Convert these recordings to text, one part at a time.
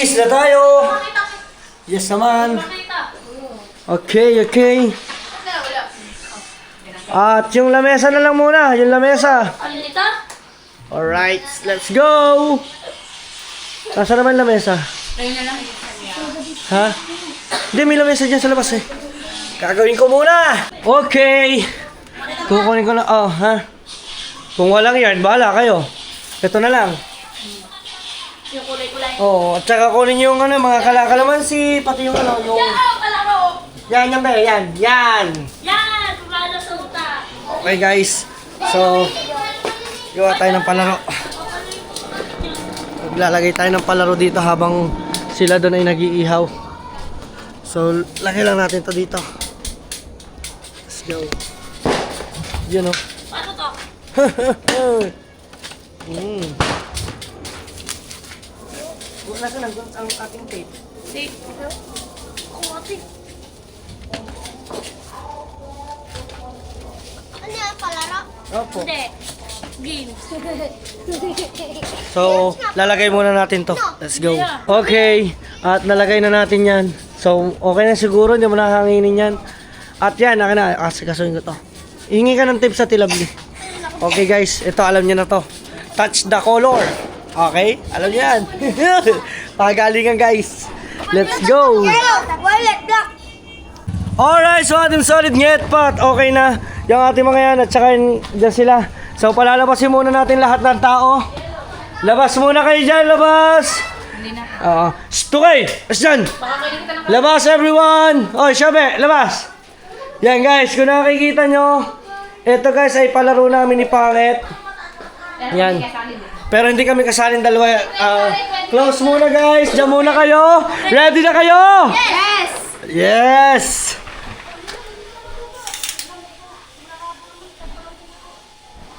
Alis na tayo. Yes naman. Okay. At yung lamesa na lang muna. Yung lamesa. Alright, let's go. Nasaan naman lamesa? Ha? Hindi, may lamesa dyan sa labas eh. Gagawin ko muna. Okay. Kukunin ko na. Oh, ha? Kung walang yarn, bahala kayo. Ito na lang. Yung kulay-kulay. Oh, at saka kunin yung ano, mga kalamansi, pati yung ano, yung... Yan, yan ba? Yan. Yan! Pumalo sa utak. Okay guys. So, gawa tayo ng palaro. Maglalagay tayo ng palaro dito habang sila doon ay nag-iihaw. So, lagay lang natin to dito. Let's go. Yun o. Paano to? Nasaan ang ating tape? Safe. Oo, ate. Ano yan, palaro? Opo. Hindi. Games. So, lalagay muna natin to. Let's go. Okay. At nalagay na natin yan. So, okay na siguro. Hindi mo nakakanginin yan. At yan, akin na. Kasuhin ko to. Hingi ka ng tips sa Tilabli. Okay guys, ito alam niyo na to. Touch the color. Okay? Alam niyo yan. Pagalingan guys. Let's go. Yellow, violet, black. Alright, so ating solid net pot. Okay na. Yung ating mga yan at saka dyan sila. So palalabasin muna natin lahat ng tao. Labas muna kayo dyan, labas. Hindi na. Oo. Stukay! Asyan! Labas everyone! Oy, Shabe, labas! Yan guys, kung nakikita nyo, ito guys ay palaro namin ni Pangit. Yan. Pero hindi kami kasalin dalawa. Close muna guys, dyan muna kayo. Ready na kayo? Yes! Yes!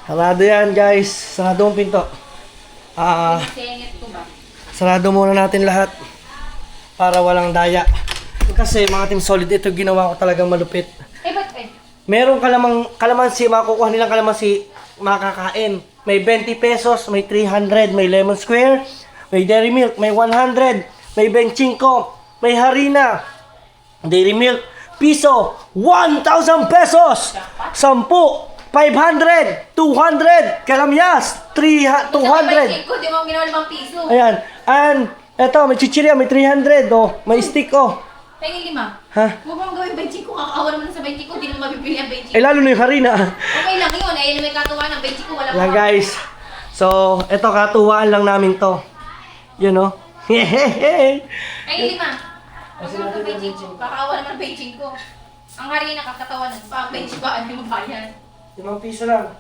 Sarado yan guys. Sarado ang pinto. Sengit ko ba? Sarado muna natin lahat. Para walang daya. Kasi mga team solid, ito ginawa ko talagang malupit. Ba't eh? Merong kalamansi, makukuha nilang kalamansi, makakain. May 20 pesos, may 300, may lemon square, may dairy milk, may 100, may 25, may harina, dairy milk, piso, 1,000 pesos, 10, 500, 200, kalamyas, 200. Ko, di mo ginawa 5 piso. Ayan, and eto, may chichirya, may 300, oh, may stick, oh. Tingin 5. Ha? Huwag mong gawin 20 ko. Kakaawa naman sa 20 ko. Di naman mabibili ang 20 Eh, lalo na yung harina. Okay lang yun. Ayun may katuwa ng 20 ko. Wala Yan guys. So, eto katuwaan lang namin to. You know? Ay, 5. Huwag mo ka 20 ko. Kakaawa naman ang 20 ko. Ang hari nakakatawa na. Pa 20 ba? Ano yung bayan? 5 piso lang.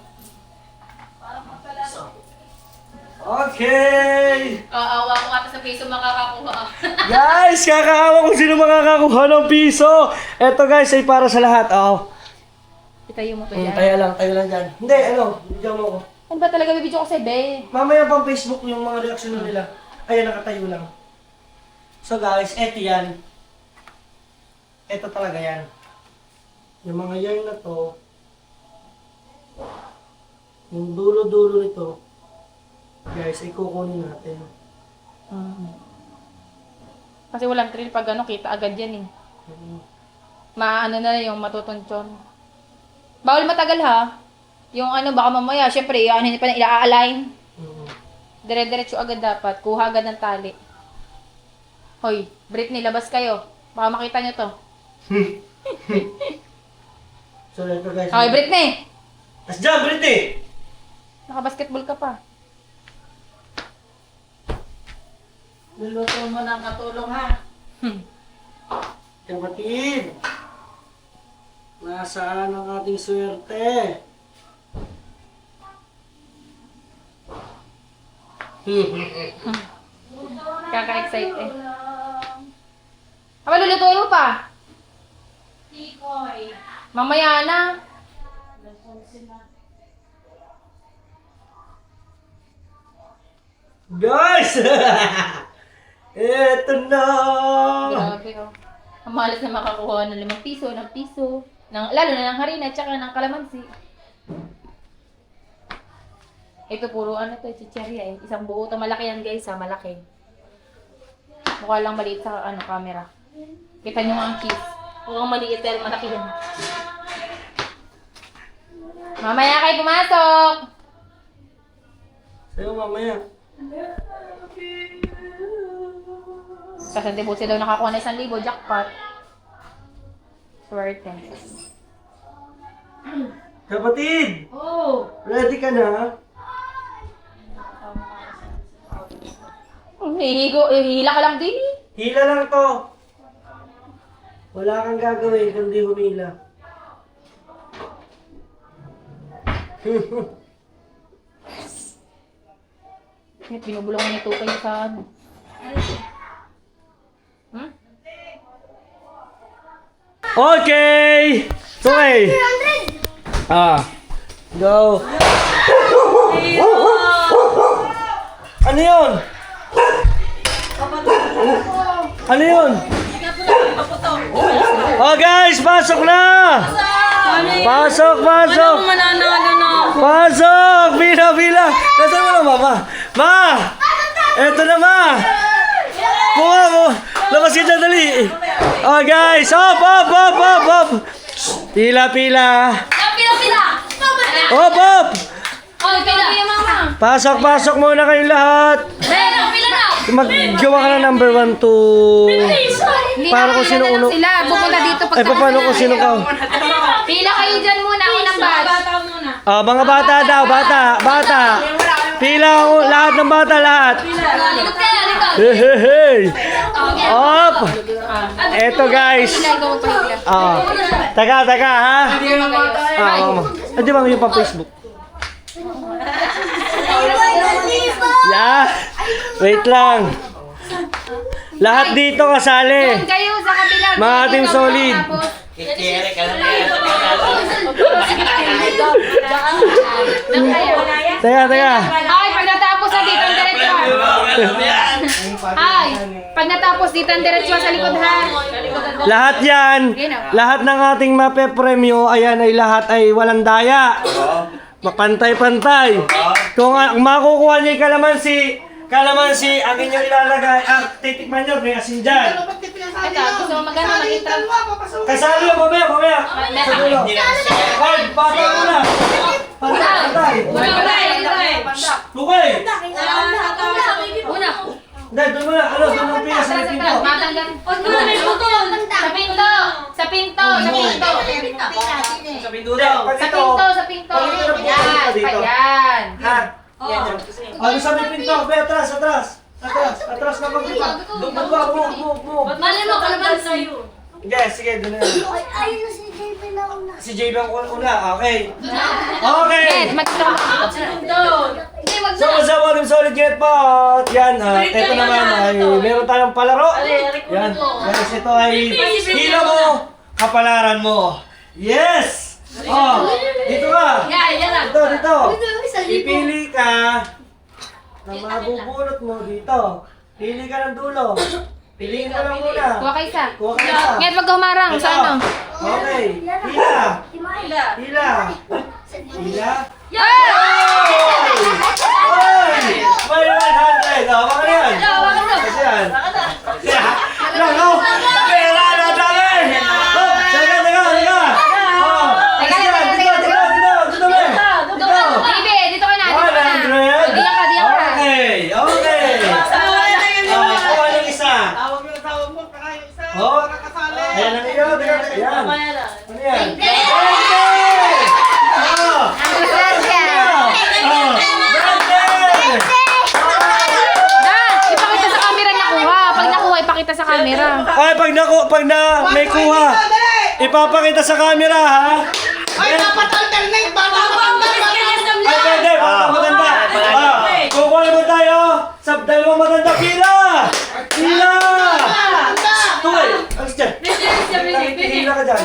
Okay! Kakaawa ko ata sa piso makakakuha. Guys, kakaawa kung sino makakakuha ng piso. Eto guys ay para sa lahat. Oh. Itayo mo to dyan. Tayo lang dyan. Hindi, ano, bigyan mo ko. Ano ba talaga bibidyo ko sa ibe? Mamaya pang Facebook yung mga reaksyon nila. Ayan, nakatayo lang. So guys, eto yan. Eto talaga yan. Yung mga yarn na to, yung dulo-dulo nito, guys, ay kukunin natin. Kasi walang thrill pag ano, kita agad yan eh. Maano na yung matutuntyon. Bawal matagal ha. Yung ano, baka mamaya, syempre, ano, hindi pa na ila-align. Dire-diretso agad dapat. Kuha agad ng tali. Hoy, Britney, labas kayo. Baka makita nyo to. So ito guys. Hoy, Britney! As dyan, Britney! Naka-basketball ka pa. Luluto mo ng katulong ha. Kapatid! Nasaan ang ating swerte? Kaka-excite eh. Aba, lulutuin mo pa. Mamaya na. Guys! Eto na! Grabe oh. Ang malas na makakuha ng 5 piso, ng piso. Lalo na ng harina, tsaka ng kalamansi. Ito puro ano to, chicherya eh. Isang buo to, malaki yan guys ha, malaki. Mukha lang maliit sa camera. Kita nyo nga ang cheese. Mukhang maliit pero malaki yan. Mamaya kayo pumasok! Sa'yo mamaya. Kasi di po sila nakakuha na 1,000, jackpot. Swerte. Kapatid! Oh. Ready ka na? Hila ka lang din eh. Hila lang to. Wala kang gagawin kundi humila. Binubulungan nito kayo sa ano. Hmm? Okay! Okay! Go! Ano yun? Ano yun? Oh guys, pasok na! Pasok, pasok! Mananalo na. Pasok! Bila, bila! Nasaan mo na, mama? Ma! Eto na, ma! Kuha mo! Labas ka dyan, dali! Oh guys! Hop, hop, hop, hop, hop! Pila, pila! Pila! Hop, hop! Oh, pila mama! Pasok, pasok muna kayong lahat! Pila na! Maggawa ka na number 1 to... Para kung sino uno. Sila, pupunta dito pag... Ay, paano kung sino ka? Pila kayo dyan muna, unang batch. Ah, mga bata daw, bata, bata. Pila ako, lahat ng bata, lahat. Likod kayo, likod. Hey, hey, hey. Up. Eto guys. Ah. Taka, taka, ha? Ah, mama. Ah, di ba yung pa Facebook? Yeah. Wait lang. Lahat dito kasali. Doon kayo sa kabila. Mga team solid. Doon kayo. Teka, teka. Ay, pag natapos na dito ang diretso. Ay, pag natapos dito ang diretso sa likod ha. Lahat yan, lahat ng ating mape-premyo, ayan ay lahat ay walang daya. Mapantay-pantay. Kung makukuha niyo yung kalamansi, ang inyong ilalagay, titikman nyo, may asin dyan. Ito, gusto mo magano, mag-intro. Kasali yun, mamaya, mamaya. Sa dulo. Ay, bata muna. Pantay, pantay. Tukay. Una. Hindi, doon muna. Ano, doon ang pila sa may pinto. Matanggal. Sa pinto. Sa pinto. Sa pinto. Sa pinto daw. Sa pinto. Sa pinto. Yan. Yan. Ha? Ano sa may pinto? Be, atras, atras. Atras, atras na pagpipa. Move. Mali mo, kalaban sa'yo. Yes, sige, doon na yan. Ayun na si JP na una. Si JB ang una, okay. Okay. Yes, mag-intro. Hindi, wag So, what's up, mga solid get pot? Yan, ito naman ay meron tayong palaro. Yan, guys, ito ay hila mo, kapalaran mo. Yes! Oh, dito ka. Dito, dito. Ipili ka na mabubulot mo dito. Pili ka ng dulo. Piliin ka lang muna. Kuha kayo isa. Kuha ka isa. Ngayon, wag ka humarang sa ano. Okay. Hila. Hila. Hila. Oy! May 100! O, baka na yan. Kasi yan. Lang, o! Pera na dami! Oh, teka, teka, teka! Oh, kasi yan. Dito, be! Dito! Bibi, dito ka na. Dito ka na. 100! Diyan ka, diyan ka. Okay, okay. Oh, kuha ng isa. Oh, ayan ang iyo. Teka, teka, yan. Ano yan? 20! Oh! Ipakita sa camera nakuha. Pag nakuha, ipakita sa camera. Ay, pag may kuha, ipapakita sa camera, ha? Ay, dapat alternate. Ay, pwede, baka matanda. Kukuha naman tayo sa dalawang matanda. Pila! Pila! Tuloy! Alis dyan. Hila ka dyan.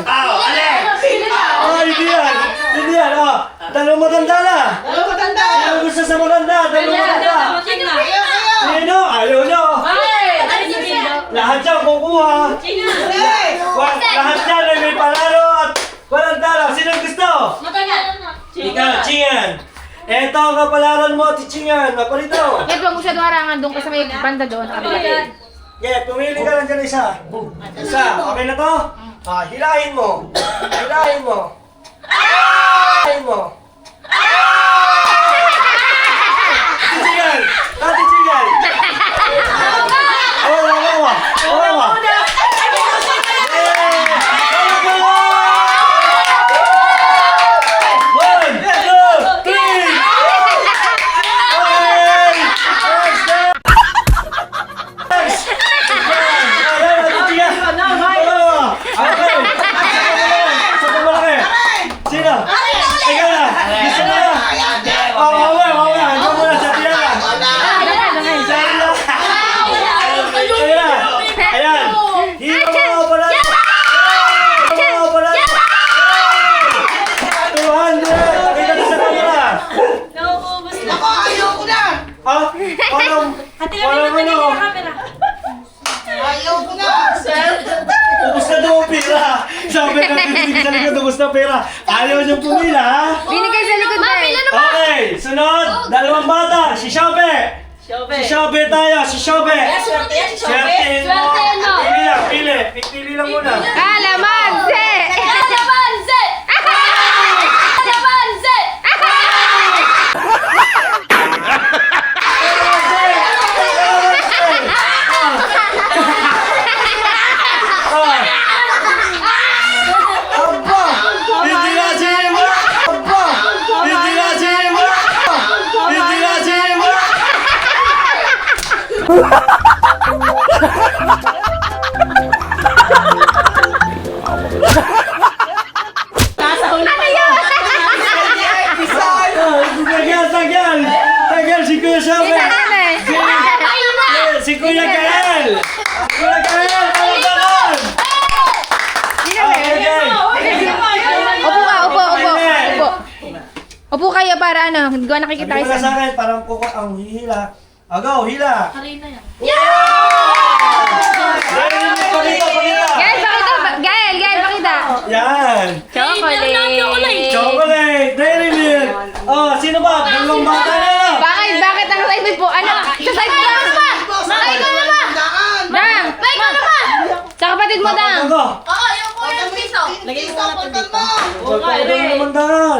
Oh, hindi yan. Hindi yan, oh. Dalawang matanda na. Sino gusto sa matanda? Dalawang matanda. Sino? Ayaw nyo. Lahat dyan kukuha. Lahat dyan ay may panalo at walang dalaw. Sino gusto? Ikaw, Chingan. Eto ang kapalaran mo, Chingan. Napalito. Ngayon, wag mo siya harangan doon kasi may banda doon. Sa kabila. Yeah, pumili ka lang dyan isa. Isa, okay na to? Hilahin mo. Hilahin mo. Hilahin mo. Titigan! Titigan! Awa! One, two, three! Sino? Ikaw na! Gusto mo na! Mamaya! Ikaw muna sa tiyan! Saan na? Ayan na! Ayan! Hila mo pala! Hila mo pala! 200! Pakita ko sa camera! Nauubos na. Ako, ayoko na. Ha? Walang ano? Ayoko na. Ubus na daw ang pera! Sabi ka sa likod, ubus na pera! Ayaw niyong pumila, ha? Binigay sa likod na eh. Okay, sunod! Dalawang bata! Si Shobe! Si Shobe tayo! Si Shobe! Swerte yan, si Shobe. Swertein mo! Swertein mo. Pili lang, pili! Pili lang muna! Kalamansi! Kalamansi! Kalamansi! Aba! Hindi na sima! Aba! Hindi na sima! Hindi na sima! Tagal si Kuya Shobe! Si Kuya Gael! Kuya Gael! Palabakan! Upo ka, upo. Upo kayo para ano, hindi ko nakikita kayo Sabi mo na sa sa... akin, parang kuko ang hihila. Go, hila! Harina yan. Gael, pakita. Yan! Chocolate. Chocolate! Dairy milk! Oh, sino ba? Dalawang bata na! Bakit ang side po? Ano? Sa side mo lang naman! Ikaw naman! Dang! Ikaw naman! Sa kapatid mo, Dang! Ako! Oo, yung po yung piso. Lagay mo natin dito. Pagpapagod naman daan!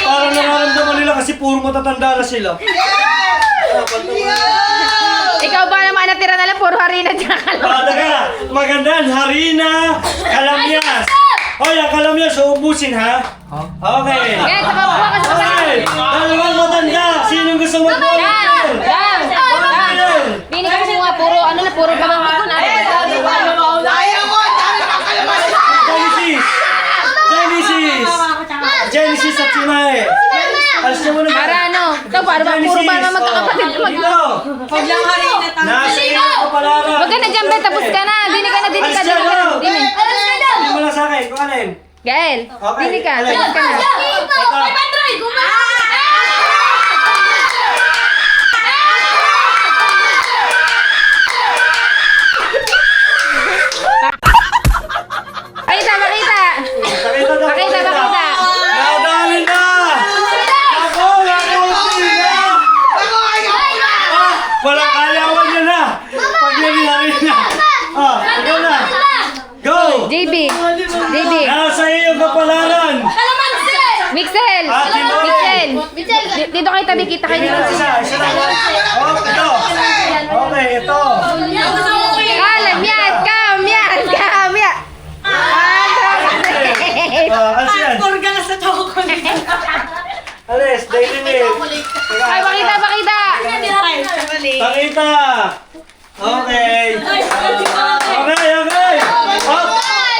Parang nararamdaman nila kasi puro matatanda na sila. Ikaw ba naman natira na lang? Puro harina dyan ka lang. Bata ka! Magandaan! Harina! Kalamyas! Hoy, ang kalamyas, uubusin ha? Okay! Gael, saka buha ka sa Okay! Dalawang matanda! Sinong gusto mo po? Dang! Bini ka mo nga, puro ano na, puro pamangkot ko na. Genesis at Sinae! Alis niyo muna Para ano? Ito, para ba puro ba naman magkakapatid ko? Pag lang harina tayo. Nasa iyo ang kapalaran! Huwag ka na dyan, Ben. Tapos ka na. Dini ka. Alis dyan, no? Dini. Hindi mo lang sa akin, kung alin. Gael, Okay, dini ka. alin? Tapos ka na. Ito. Pakita. Pakita. Nadali na! Ako! Walang kayawan nyo na! Pag nilihari na! Ikaw na! Go! JB. Nasa iyo ang kapalaran! Mixel. Ate Mori. Dito kayo tabi. Kita kayo dito. Isa lang. Ito! Okay, ito! Kamyat. Ano yan? Purga na sa chocolate. Alis, daily milk! Ay, pakita. Pakita! Okay! Okay!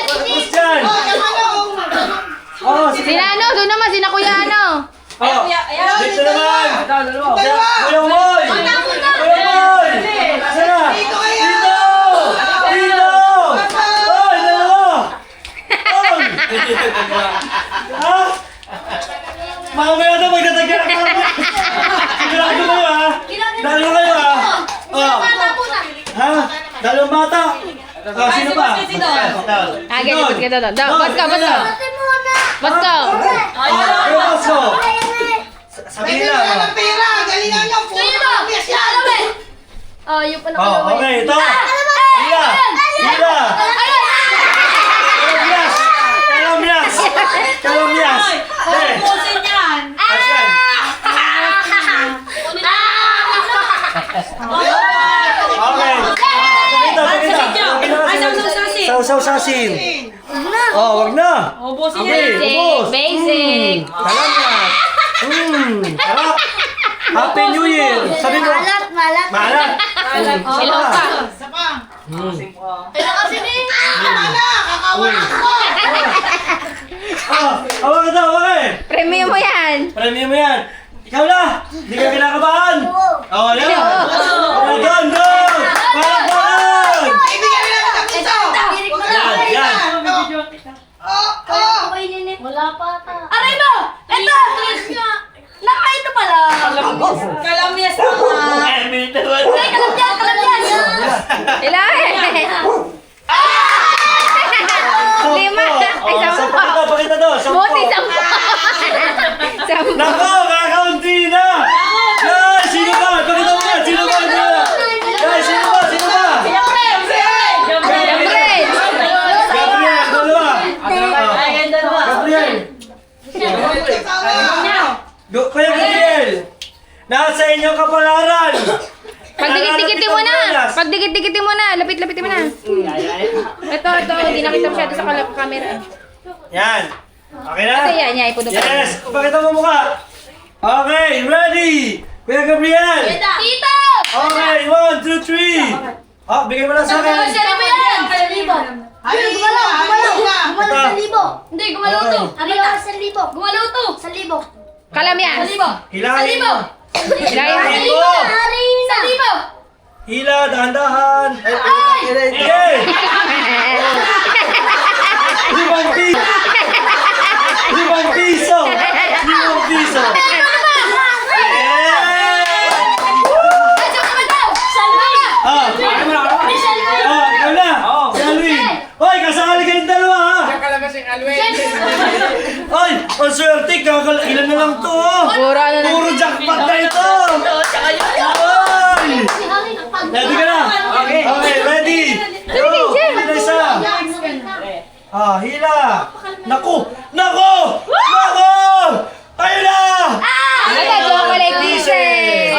Tapos dyan! Sina doon naman, sina Kuya ano. Dito naman! Kuya Moy! Nasaan na? Dito! Oy, dalawa! Oy! Ha? Mamaya na magtatagyan ako! Sigurado kayo ha? Dalawa kayo ha? Ha? Dalawang bata? Sino ba? Ganito. Basko. Basko! Sabihin lang. Pera, galingan niyo. Puro. Oh, yung pala Oh, okay, ito. Hila! Hila! Kalamyas! Kalamyas! Eh, Pusin yan. asyan. Okay. Pakita. Ay, sausaw-sasin. Sausaw-sasin. Oh, wag na. Ubusin Okay, yan. ubos. Basic. Kalamyas. Sarap. Happy New Year. Sabi mo. Malat, malat. Maalat. Hello pa. Isa pa. Oh, hawa ka daw, okay. Premium mo yan. Premium mo yan. Ikaw na! Hindi ka kinakabahan! Oo, yan! Oo, doon! Palakpakan! Yan, yan! Wala pa ata. Aray mo! Ito! Nakaito pala. Kalamyas naman. Eh, minute naman! Kalamyan! Ilan? Lima. Ay, Oh, sampo. pakita daw! Buti sampo. Sampo. Nako, kakaunti na! Yan! Sino ba? Pakita mo nga! Sino ba? Yan! Sino ba? Sino ba? Siyempre. Gabriel! Dalawa! Ayan, dalawa. Gabriel! Kuya Gabriel! Nasa inyong kapalaran! Pagdikit-dikitin mo na. Pagdikit-dikitin mo na. Lapit-lapitin mo na. Ito. Hindi nakita masyado sa camera. Yan! Okay na? Kasi yan, ipudok. Yes! Pakita mo mukha! Okay, ready! Kuya Gabriel! Tito! Okay, 1, 2, 3! Oh, bigay mo lang sa akin! Gumalaw sa libo. Hindi, gumalaw to. Ariyo, sa libo. Gumalaw to. Sa libo. Kalamyan. Hilahin mo! Hilahin mo! Arina. Hila, dahan-dahan! Okay! 5 piso! 5 piso! 5 piso! Ah! Oh, ikaw na! Si Alwin! Hoy, kasali kayong dalawa ha! Hoy, ang swerte, ilan na lang to oh! Puro ano na. Puro jackpot na ito! Hoy! Ready ka na? Okay, ready! Go! Hila isa! Ah, hila! Naku! Naku! Naku! Ayun na! Ano, chocolate pieces.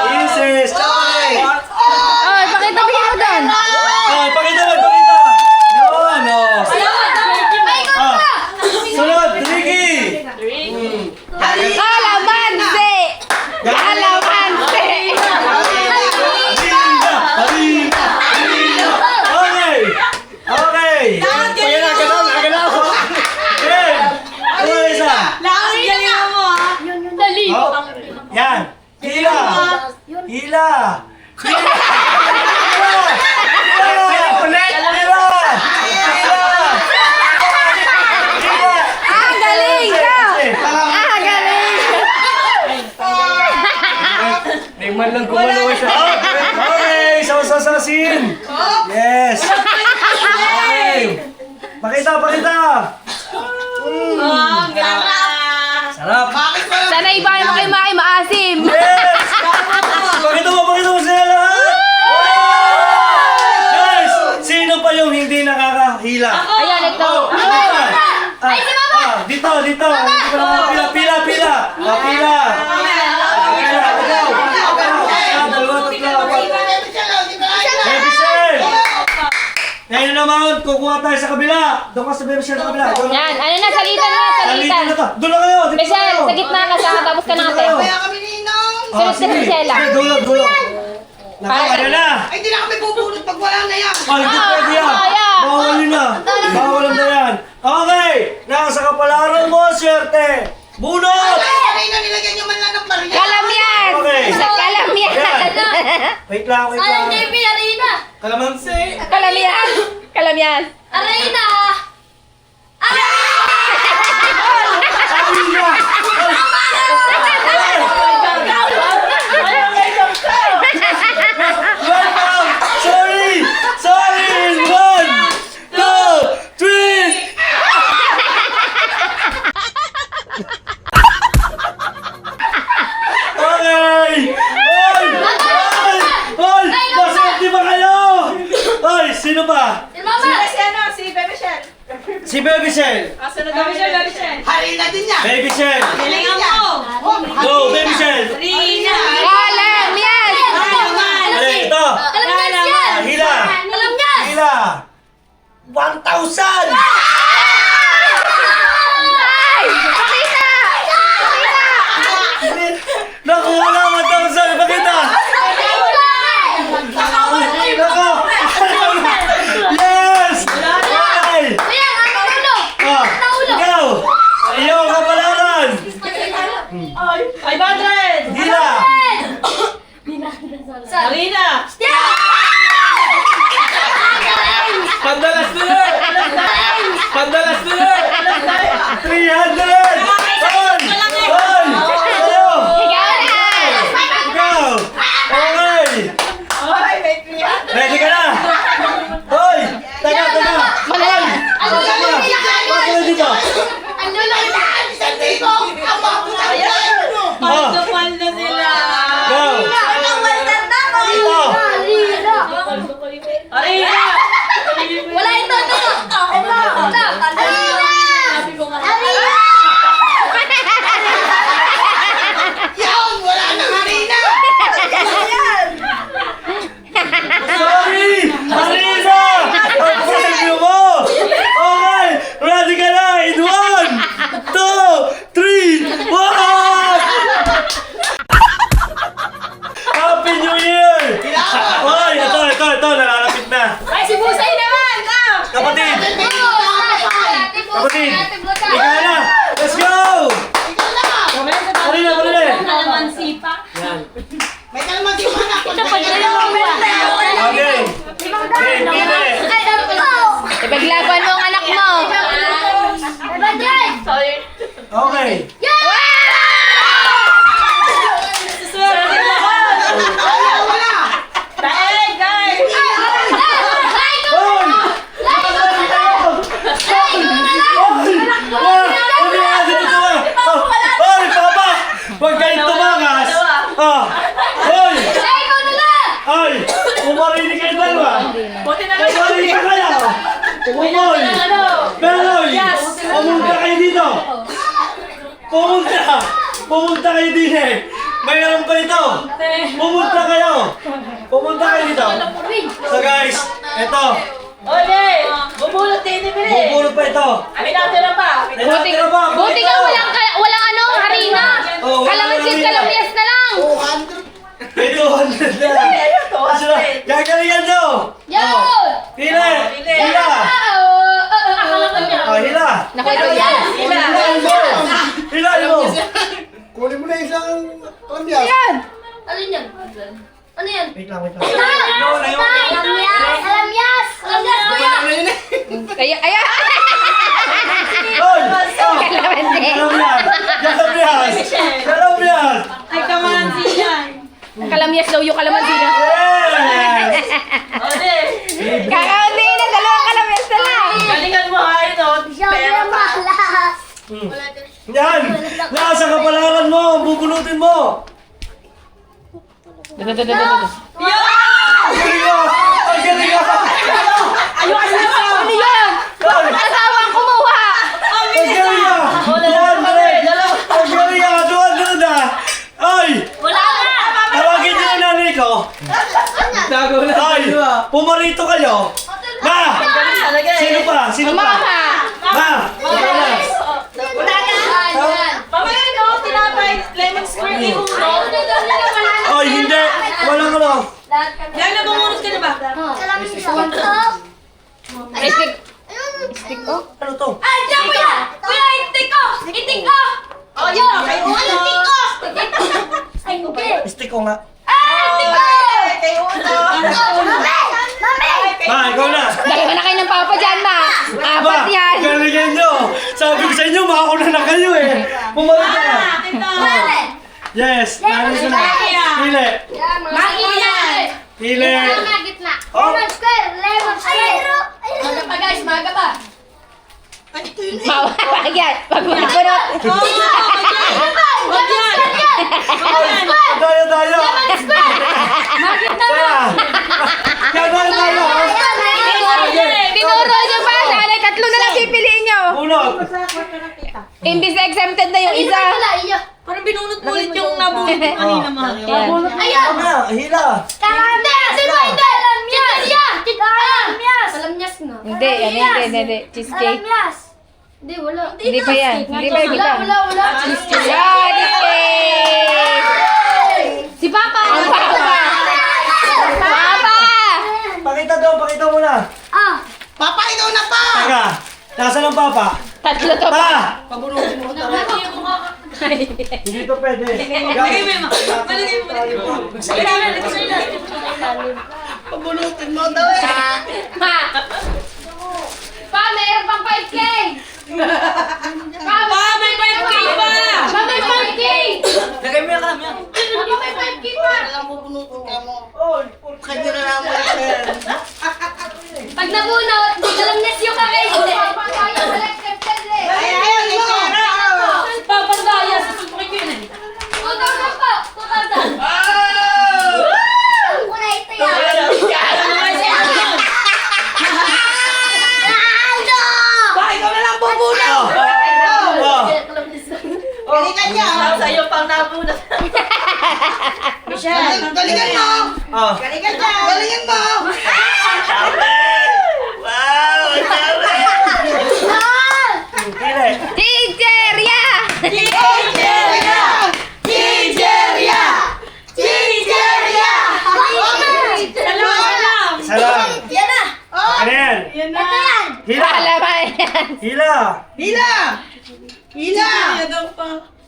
Pieces! Chocolate! Oh, pakita bigyan mo doon. Ah, pakita! Yun, oh! Ah, sunod, Ricky! Kalamansi! Kalamansi! Harina! Harina! Harina! Okay! Okay! Ayan na, ganaw! Okay! Ano isa? Lakas galing mo ha. Oh, yan! Hila! Hila! Ah, galing ka! Ah, galing! Naiman lang gumalaw siya. Okay! Sausasasin! Yes! Okay! Pakita! Ang ganda. Sarap! Sana iba mo kayo maasim! Yes! Pakita mo sila lahat! Guys! Sino pa yung hindi nakakahila? Ayan, ito. Ay, si Mama! Dito! Hindi ko na pila! Pila! Dalawa, tatlo, apat. Bebisel! Ngayon naman, kukuha tayo sa kabila. Doon ka sa Bebisel sa kabila. Yan, ano na, salitan na, salitan. na to. Doon na kayo! Dito Michelle, kayo. sa gitna ka sa tapos ka natin. Kaya kami ninong. Sunod ka si Sheila. Sige, dulo. Nakakaya na! Ay, di na kami bubunot pag wala na yan. Ay, hindi pwede yan! kaya. Bawal yun na! Bawal na yan! Okay! Nasa kapalaran mo, swerte! Bunot! Ay, na nilagyan nyo man lang ng Maria. Kalamyan! Okay. Kalamyan! Wait lang. Arina. Kalamansi! Kalamyan! Arina. Alina! Welcome! Sorry! 1, 2, 3! Okay! Hoy! Si Baby Shell. Asa na Baby Shell? Harina din niya. Baby Shell. Galingan mo! Go, Baby Shell. Rina! Alam yan! Alin, ito. Alam niya yan! Hila. Alam niya! Hila. 1,000. Ay! Pakita! Nakuha na 1,000. Pakita. Nako. Yes. Ay. Kuya, ang ulo! Ah, ikaw. Ayaw ka palaran. 500! Hila. Rina! Pandalas tuloy. Pandalas tuloy. 300. Hoy. Hoy. Ayaw. Ikaw na! Ikaw. Okay. Ay, may 300! Ready ka na? Hoy. Teka. Malalim! Pasok na dito. Ang lolo kita! Isang libo! Ang mga Ayan! Oh. Paldupal na sila! Go. Dito. Rina! Wala ito! Yan, wala nang harina. Sorry! Marina! Ang preview mo! Okay! Ready ka na! In 1, 2, 3, 1! Happy New Year! Hoy! Ito! Nalalapit na! Ay, si Busay naman! Kapatid! Kapatid! Ikaw na! Let's go! Marina! May kalamansi pa na. Okay! Pili! Ipaglaban mo ang anak mo! Okay! Swerte naman! Wala. Daig, guys! Hoy! Hoy, Papa! Huwag kayong tumakas! Hoy! Ay! Umarinig kayo dalawa! Buti na lang Umarinig ka kaya! Umumoy! Beloy! Pumunta kayo dito! Pumunta kayo din eh! Mayroon pa ito! Pumunta kayo dito! So guys, ito! Okay! Bubulot din ni Bili! Bubulot pa ito! May natira pa! May natira ba? Buti nga walang ano, harina! Oh, wala Kalamansi, harina. kalamyas na lang! 200. May 200 na! Ayun, to! Gagalingan nyo! Hila! Hila! Hila! Naku, ito yan! Hila mo! Kunin mo na isang kamyas. Ano yan? Wait lang. Alamyas, kuya! Kaya, ayan! Hoy! Kalamansi! Kalamyas! Ay, kamansi yan! Kalamyas daw yung kalamansi na. Yes! Ode! Kakaunti na, dalawang kalamyas na lang! Galingan mo ha, ito! Pera pa! Yan! Nasa kapalaran mo! Bubulutin mo! Yo! Ang galing ka! Ang galing ka! Ano yan? Asawa ang kumuha! Ang galing ka! 200! Ang galing ka! 200 na! Ay! Wala na! Tawagin niyo yung nanay ko! Ay! Pumarito kayo! Ma! Sino pa? Sino pa? Mama! Ma! Wala na! Mamaya no, tinapay, lemon square, iuno. Ay, hindi! Walang ano! Yan na, bumunot ka na ba? Stick. Stick ko? Ano to? Ay, diyan kuya! Kuya, itik ko! Itik ko! Oh, yun na, kay Uno. Itik ko! Ay, hindi! Stick ko nga. Itik ko! Kay Uno. Mami! Ma, ikaw na! Dalawa na kayo ng papa dyan, ma! Ma, Apat yan! galingan nyo! Sabi ko sa inyo, makauna na kayo eh! Pumarito ka! Ito. Yes! Narinig ko na! Pili! Makina! Pili! Gitna! Oh. Lemon square! Lemon square! Maga pa guys, maga pa! Mawag yan! Wag mo napunot! Wag yan! Dayo! Kaya dayo! Tinuro niyo pa! Sana tatlo na lang pipiliin Imbis na exempted na yung isa. Parang binunot mo ulit yung nabunot mo kanina, mahal. Yan. Ayan! Hila! Hindi! Sino hindi? Alamyas! Alamyas na. Hindi, hindi. Cheesecake. Alamyas! Hindi, wala. Hindi pa yan. Hindi pa yan kita. Wala. Cheesecake. Si Papa! Ang Papa! Papa! Pakita daw, pakita mo na. Papa, ikaw na pa! Teka, nasaan ang papa? Tatlo to pa. Pa! Hindi to pwede. Malagay mo, malagay mo. Pabunutin mo daw eh. Ha! Pa, mayroon pang 5K! Pa, may 5K pa! Pa, may 5K! Lagay mo yung kami. Pa, may 5K pa! Alam mo, bunutin ka mo. Kanya na lang mo yan. Pag nabunot, alamyas yung kakainin. Ayaw, ikaw! Papandaya, susubukin ko yun eh. 2,000 po! 2,000! Wala ito yan! Pa, ikaw na lang bubunot! Oh! Galingan niya! Sa'yo pang nabunot. Galingan mo! Oh! Galingan niya! Galingan mo! Hila! Teacheria! Chicheria! Chicheria! Chicheria! Salam! Yan na! Ano yan? Ito yan! Hila! Alaman yan. Hila! Hila! Hila!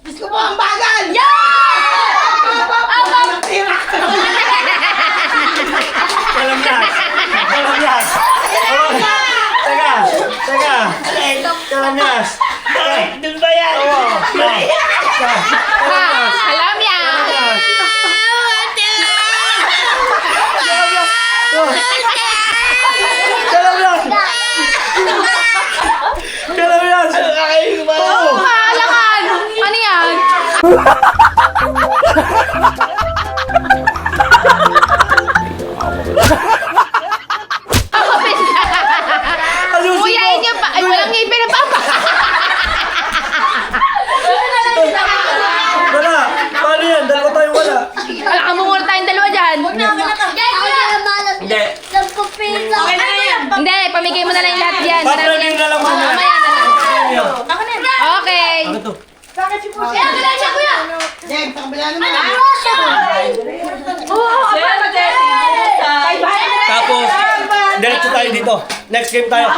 Diyos ko po, ang bagal! Kalamyas! Kalamyas! Oh! Teka! Kalamyas! Doon ba yan? Oo! Ha! Alam yan! Kalamyas! Kalamyas! Oo! Maalangan! Ano yan? Ayusin mo! Kuyain niyo pa. Ay, walang ngipin ng Papa. Wala! Paano yan? Dalawa tayo wala. Wala kang muna tayong dalawa dyan. Hindi. Okay na yan. Hindi, pamigay mo na lang lahat yan. Patrolling na lang muna. Mamaya na lang. Ako na yan. Okay. Ano to? Kaya, kaya siya, kuya! Jem, sa kabila naman. Tapos, diretso tayo dito. Next game tayo.